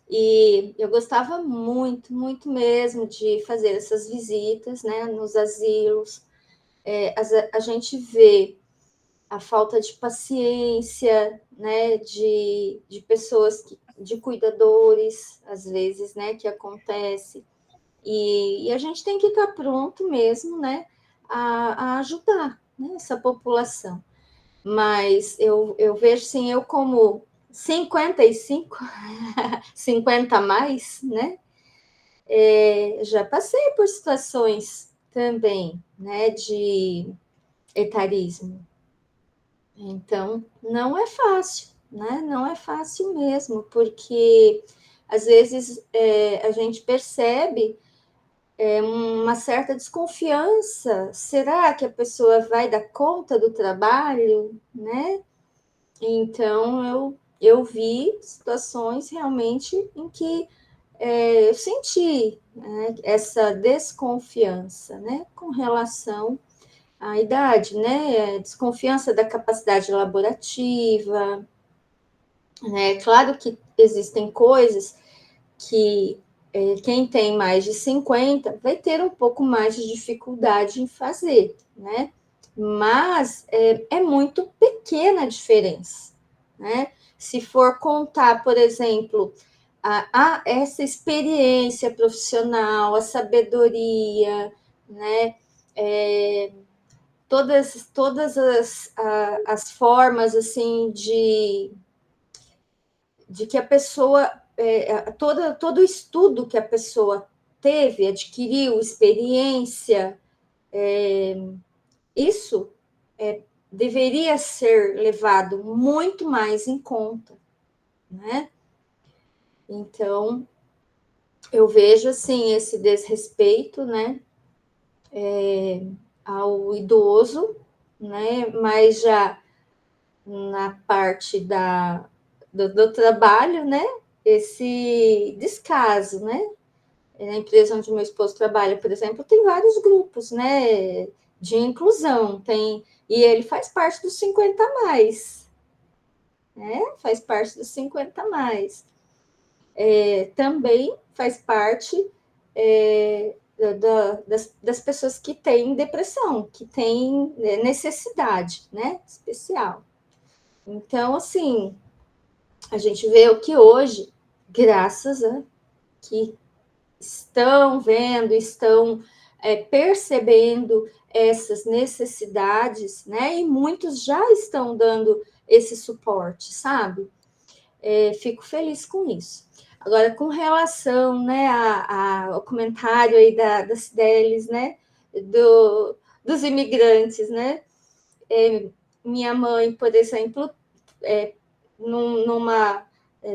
E eu gostava muito, muito mesmo de fazer essas visitas, né, nos asilos. A gente vê a falta de paciência, né, de pessoas, de cuidadores, às vezes, né, que acontece. E a gente tem que estar pronto mesmo, né, a ajudar, né, essa população. Mas eu vejo, sim, eu como 55, 50 a mais, né, já passei por situações também, né, de etarismo. Então, não é fácil, né? Não é fácil mesmo, porque às vezes a gente percebe uma certa desconfiança. Será que a pessoa vai dar conta do trabalho, né? Então, eu vi situações realmente em que eu senti, né, essa desconfiança, né, com relação à idade, né, desconfiança da capacidade laborativa, né, claro que existem coisas que quem tem mais de 50 vai ter um pouco mais de dificuldade em fazer, né, mas é muito pequena a diferença, né, se for contar, por exemplo, essa experiência profissional, a sabedoria, né? Todas as formas assim de que a pessoa, todo o estudo que a pessoa teve, adquiriu, experiência, isso deveria ser levado muito mais em conta, né? Então, eu vejo, assim, esse desrespeito, né, ao idoso, né, mas já na parte do trabalho, né, esse descaso, né, na empresa onde meu esposo trabalha, por exemplo, tem vários grupos, né, de inclusão, e ele faz parte dos 50 a mais, né, faz parte dos 50 a mais. Também faz parte das pessoas que têm depressão, que têm necessidade, né, especial. Então, assim, a gente vê o que hoje, graças a que estão vendo, estão percebendo essas necessidades, né, e muitos já estão dando esse suporte, sabe? Fico feliz com isso. Agora, com relação, né, ao comentário aí da Cidelis, né, dos imigrantes, né, minha mãe, por exemplo, numa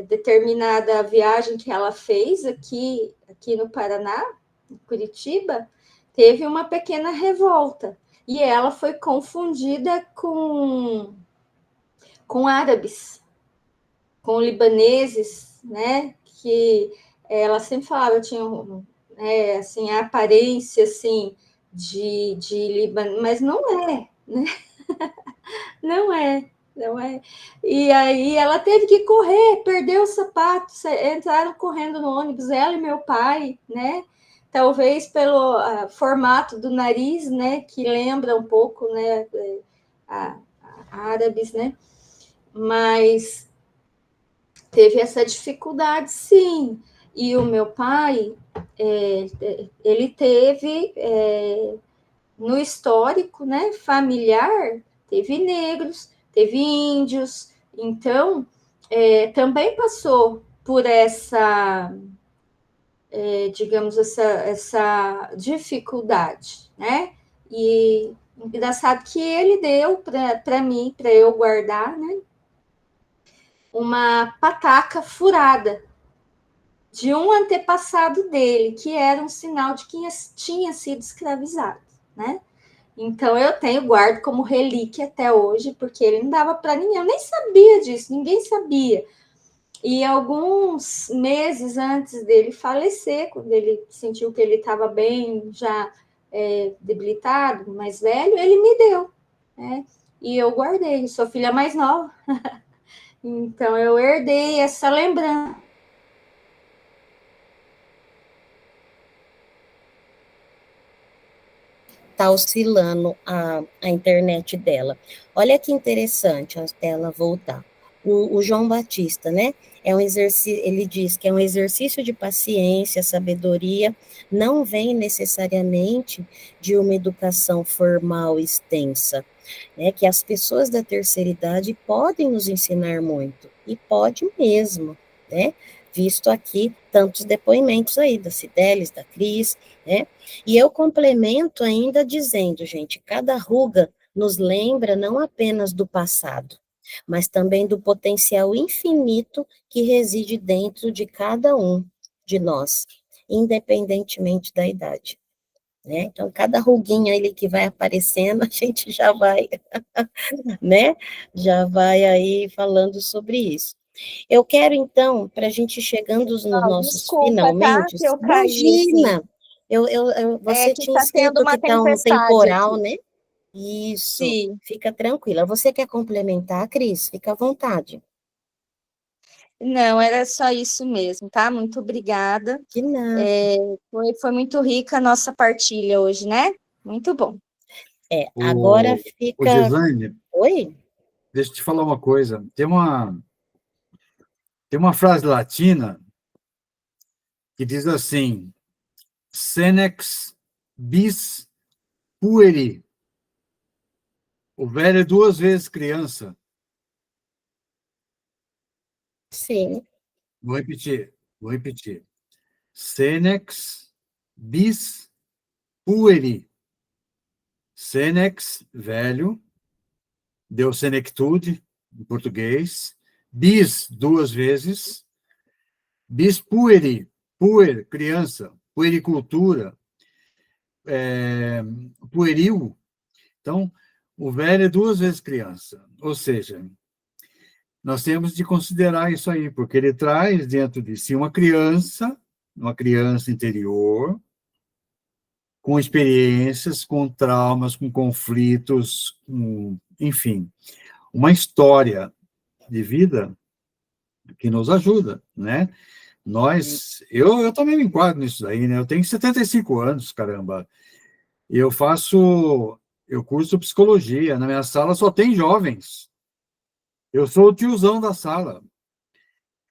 determinada viagem que ela fez aqui no Paraná, em Curitiba, teve uma pequena revolta, e ela foi confundida com árabes, com libaneses, né, que ela sempre falava, eu tinha assim, a aparência assim, de Líbano, mas não é, né? Não é, não é. E aí ela teve que correr, perdeu o sapato, entraram correndo no ônibus, ela e meu pai, né? Talvez pelo formato do nariz, né? Que lembra um pouco, né? Árabes, né? Mas teve essa dificuldade, sim. E o meu pai, ele teve no histórico, né, familiar, teve negros, teve índios, então também passou por essa, digamos, essa dificuldade, né? E engraçado que ele deu para mim, para eu guardar, né, uma pataca furada de um antepassado dele, que era um sinal de que tinha sido escravizado, né? Então eu tenho, guardo como relíquia até hoje, porque ele não dava para ninguém, eu nem sabia disso, ninguém sabia. E alguns meses antes dele falecer, quando ele sentiu que ele estava bem, já debilitado, mais velho, ele me deu, né? E eu guardei, sou filha mais nova, então eu herdei essa lembrança. Tá oscilando a internet dela. Olha que interessante até ela voltar. O João Batista, né? É um exercício, ele diz que é um exercício de paciência, sabedoria, não vem necessariamente de uma educação formal extensa, né? Que as pessoas da terceira idade podem nos ensinar muito, e pode mesmo, né? Visto aqui tantos depoimentos aí da Cidelis, da Cris, né? E eu complemento ainda dizendo, gente, cada ruga nos lembra não apenas do passado, mas também do potencial infinito que reside dentro de cada um de nós, independentemente da idade, né? Então, cada ruguinha ali que vai aparecendo, a gente já vai, né? Já vai aí falando sobre isso. Eu quero, então, para a gente chegando nos nossos Desculpa, tá? finalmente, Que eu caí, assim. imagina, você Que tinha tá tendo escrito que uma está um tempestade temporal, aqui. né? Isso, Sim. fica tranquila. Você quer complementar, Cris? Fica à vontade. Não, era só isso mesmo, tá? Muito obrigada. De nada. Foi muito rica a nossa partilha hoje, né? Muito bom. Agora O fica... Gislaine, Oi? deixa eu te falar uma coisa. Tem uma frase latina que diz assim: Senex bis pueri. O velho é duas vezes criança. Sim. Vou repetir, vou repetir. Senex bis pueri. Senex, velho, deu senectude, em português. Bis, duas vezes. Bis pueri, puer, criança. Puericultura, pueril. Então, o velho é duas vezes criança. Ou seja, nós temos de considerar isso aí, porque ele traz dentro de si uma criança interior, com experiências, com traumas, com conflitos, enfim, uma história de vida que nos ajuda, né? Eu também me enquadro nisso daí, né? Eu tenho 75 anos, caramba. E eu curso psicologia. Na minha sala só tem jovens. Eu sou o tiozão da sala.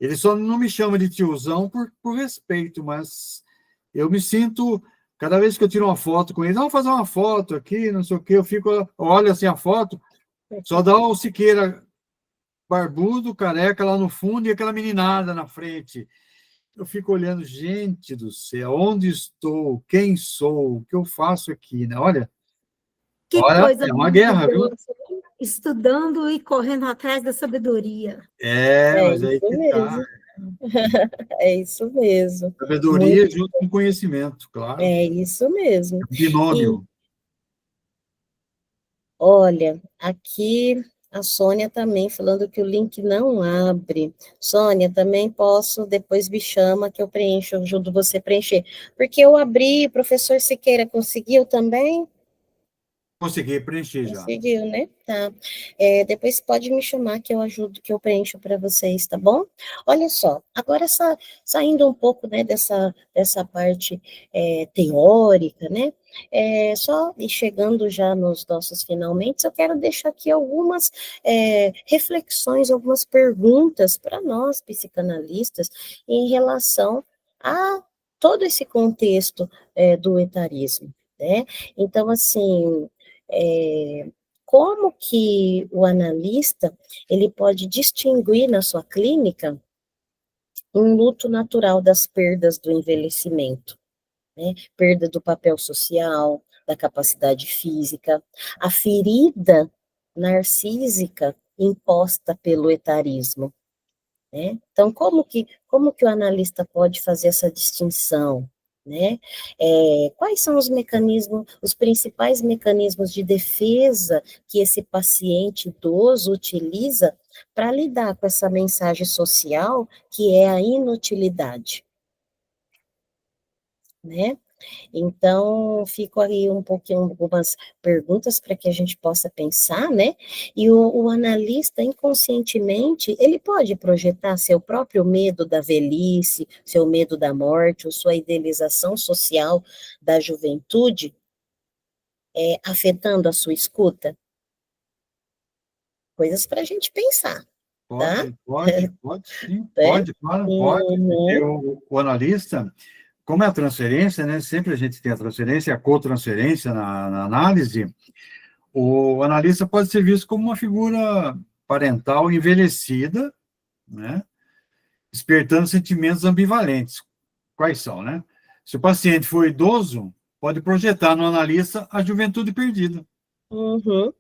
Ele só não me chama de tiozão por respeito, mas eu me sinto, cada vez que eu tiro uma foto com ele, vamos fazer uma foto aqui, não sei o quê, olho assim a foto, só dá o Siqueira barbudo, careca lá no fundo e aquela meninada na frente. Eu fico olhando, gente do céu, onde estou, quem sou, o que eu faço aqui, né? Olha, Que coisa é uma guerra, viu? maravilhosa. Estudando e correndo atrás da sabedoria. É Mas aí isso que tá. mesmo. É isso mesmo. Sabedoria Muito, junto com conhecimento, claro. é isso mesmo. É um E binômio. olha, aqui A Sônia também falando que o link não abre. Sônia, também posso, depois me chama que eu preencho, eu ajudo você a preencher. Porque eu abri, professor Siqueira conseguiu também? Consegui preencher já. Conseguiu, né? Tá. Depois pode me chamar que eu ajudo, que eu preencho para vocês, tá bom? Olha só, agora saindo um pouco, né, dessa parte teórica, né? Só e chegando já nos nossos finalmente, eu quero deixar aqui algumas reflexões, algumas perguntas para nós, psicanalistas, em relação a todo esse contexto do etarismo, né? Então, assim, como que o analista ele pode distinguir na sua clínica um luto natural das perdas do envelhecimento, né? Perda do papel social, da capacidade física, a ferida narcísica imposta pelo etarismo, né? Então, como que o analista pode fazer essa distinção, né? Quais são os mecanismos, os principais mecanismos de defesa que esse paciente idoso utiliza para lidar com essa mensagem social que é a inutilidade, né? Então, fico aí um pouquinho, algumas perguntas para que a gente possa pensar, né? E o analista, inconscientemente, ele pode projetar seu próprio medo da velhice, seu medo da morte, ou sua idealização social da juventude, afetando a sua escuta? Coisas para a gente pensar, tá? Pode sim, É? claro, pode. Porque Uhum, o analista, como é a transferência, né? Sempre a gente tem a transferência, a cotransferência na análise. O analista pode ser visto como uma figura parental envelhecida, né? Despertando sentimentos ambivalentes. Quais são, né? Se o paciente for idoso, pode projetar no analista a juventude perdida. uhum,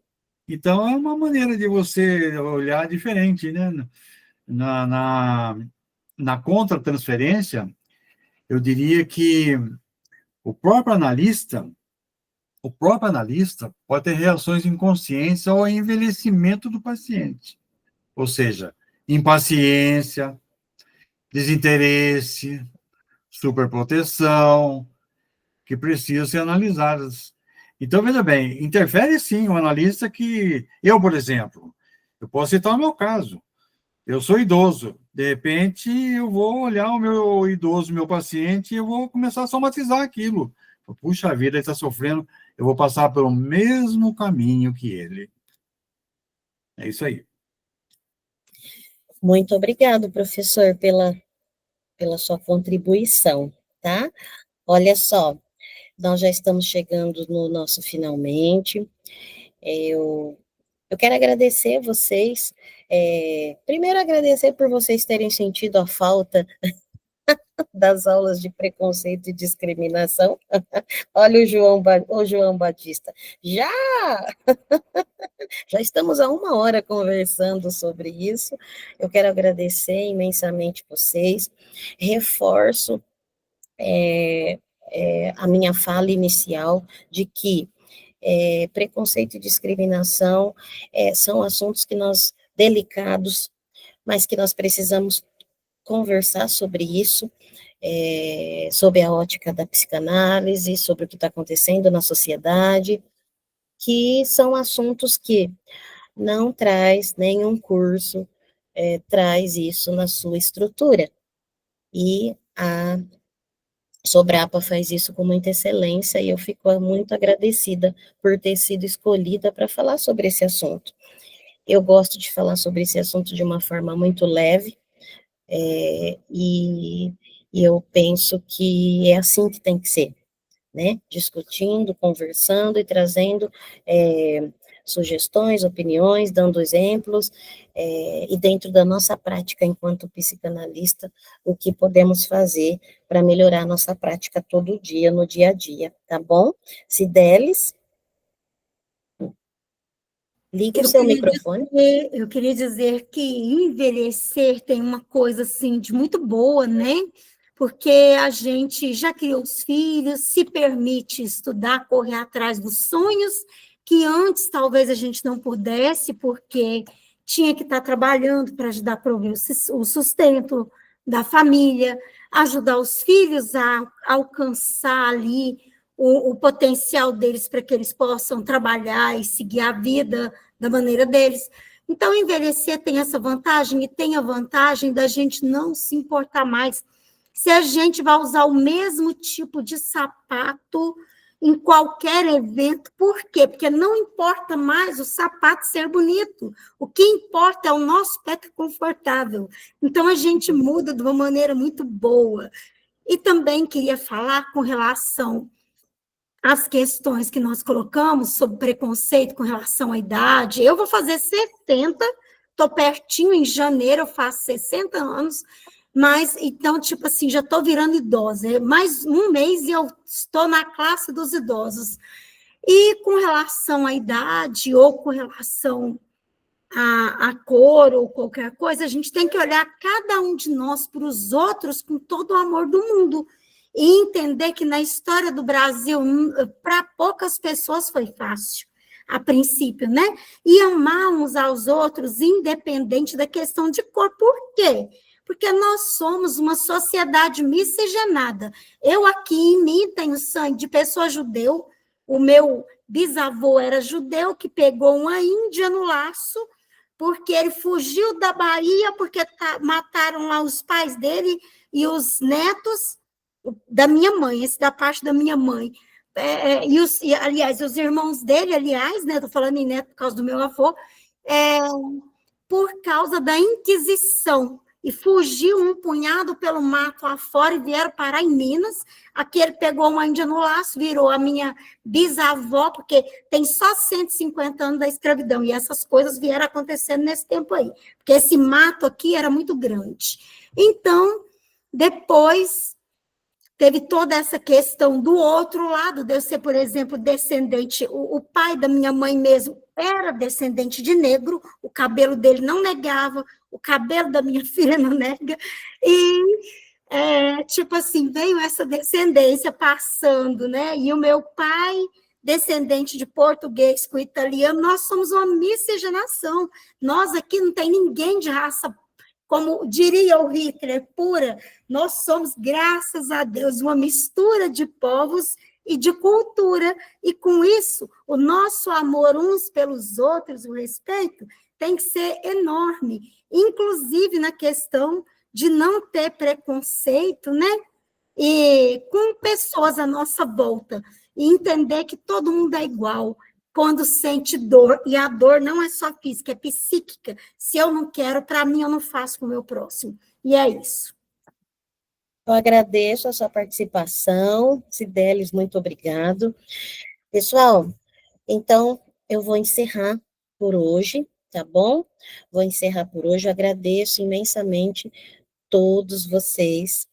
Então, é uma maneira de você olhar diferente, né? Na, na, na contratransferência, eu diria que o próprio analista, o próprio analista pode ter reações inconscientes ao envelhecimento do paciente, ou seja, impaciência, desinteresse, superproteção, que precisam ser analisadas. Então, veja bem, interfere sim o analista que eu, por exemplo, eu posso citar o meu caso. Eu sou idoso, de repente eu vou olhar o meu idoso, meu paciente, e eu vou começar a somatizar aquilo. Puxa vida, ele está sofrendo, eu vou passar pelo mesmo caminho que ele. É isso aí. Muito obrigado, professor, pela sua contribuição, tá? Olha só, nós já estamos chegando no nosso finalmente. Eu quero agradecer a vocês. Primeiro, agradecer por vocês terem sentido a falta das aulas de preconceito e discriminação. Olha o João Batista. Já estamos há 1 hora conversando sobre isso. Eu quero agradecer imensamente vocês. Reforço a minha fala inicial de que preconceito e discriminação são assuntos que nós delicados, mas que nós precisamos conversar sobre isso, sob a ótica da psicanálise, sobre o que está acontecendo na sociedade, que são assuntos que não traz nenhum curso, traz isso na sua estrutura. E a Sobrapa faz isso com muita excelência e eu fico muito agradecida por ter sido escolhida para falar sobre esse assunto. Eu gosto de falar sobre esse assunto de uma forma muito leve, e eu penso que é assim que tem que ser, né? Discutindo, conversando e trazendo sugestões, opiniões, dando exemplos, e dentro da nossa prática enquanto psicanalista, o que podemos fazer para melhorar a nossa prática todo dia, no dia a dia, tá bom? Cidelis, liga o seu microfone. Eu queria dizer que envelhecer tem uma coisa assim de muito boa, né? Porque a gente já criou os filhos, se permite estudar, correr atrás dos sonhos que antes talvez a gente não pudesse, porque tinha que estar trabalhando para ajudar a prover o sustento da família, ajudar os filhos a alcançar ali o potencial deles para que eles possam trabalhar e seguir a vida da maneira deles. Então, envelhecer tem essa vantagem, e tem a vantagem da gente não se importar mais se a gente vai usar o mesmo tipo de sapato em qualquer evento. Por quê? Porque não importa mais o sapato ser bonito, o que importa é o nosso pé estar confortável. Então, a gente muda de uma maneira muito boa. E também queria falar com relação às questões que nós colocamos sobre preconceito com relação à idade. Eu vou fazer 70, estou pertinho, em janeiro eu faço 60 anos, mas, então, tipo assim, já estou virando idosa. Mais um mês e eu estou na classe dos idosos. E com relação à idade, ou com relação à cor, ou qualquer coisa, a gente tem que olhar cada um de nós para os outros com todo o amor do mundo. E entender que na história do Brasil, para poucas pessoas foi fácil, a princípio, né? E amar uns aos outros, independente da questão de cor. Por quê? Porque nós somos uma sociedade miscigenada. Eu aqui em mim tenho sangue de pessoa judeu, o meu bisavô era judeu, que pegou uma índia no laço, porque ele fugiu da Bahia, porque mataram lá os pais dele e os netos da minha mãe, esse da parte da minha mãe. Aliás, os irmãos dele, aliás, né, estou falando em neto por causa do meu avô, por causa da Inquisição, e fugiu um punhado pelo mato afora e vieram parar em Minas. Aqui ele pegou uma índia no laço, virou a minha bisavó, porque tem só 150 anos da escravidão, e essas coisas vieram acontecendo nesse tempo aí, porque esse mato aqui era muito grande. Então, depois teve toda essa questão do outro lado, de eu ser, por exemplo, descendente, o pai da minha mãe mesmo era descendente de negro, o cabelo dele não negava, o cabelo da minha filha não nega, e, tipo assim, veio essa descendência passando, né? E o meu pai, descendente de português com italiano, nós somos uma miscigenação. Nós aqui não tem ninguém de raça, como diria o Hitler, pura. Nós somos, graças a Deus, uma mistura de povos e de cultura, e com isso, o nosso amor uns pelos outros, o respeito, tem que ser enorme, inclusive na questão de não ter preconceito, né? E com pessoas à nossa volta, e entender que todo mundo é igual, quando sente dor, e a dor não é só física, é psíquica. Se eu não quero, para mim, eu não faço com o meu próximo. E é isso. Eu agradeço a sua participação, Cidelis, muito obrigado. Pessoal, então, eu vou encerrar por hoje, tá bom? Vou encerrar por hoje, eu agradeço imensamente todos vocês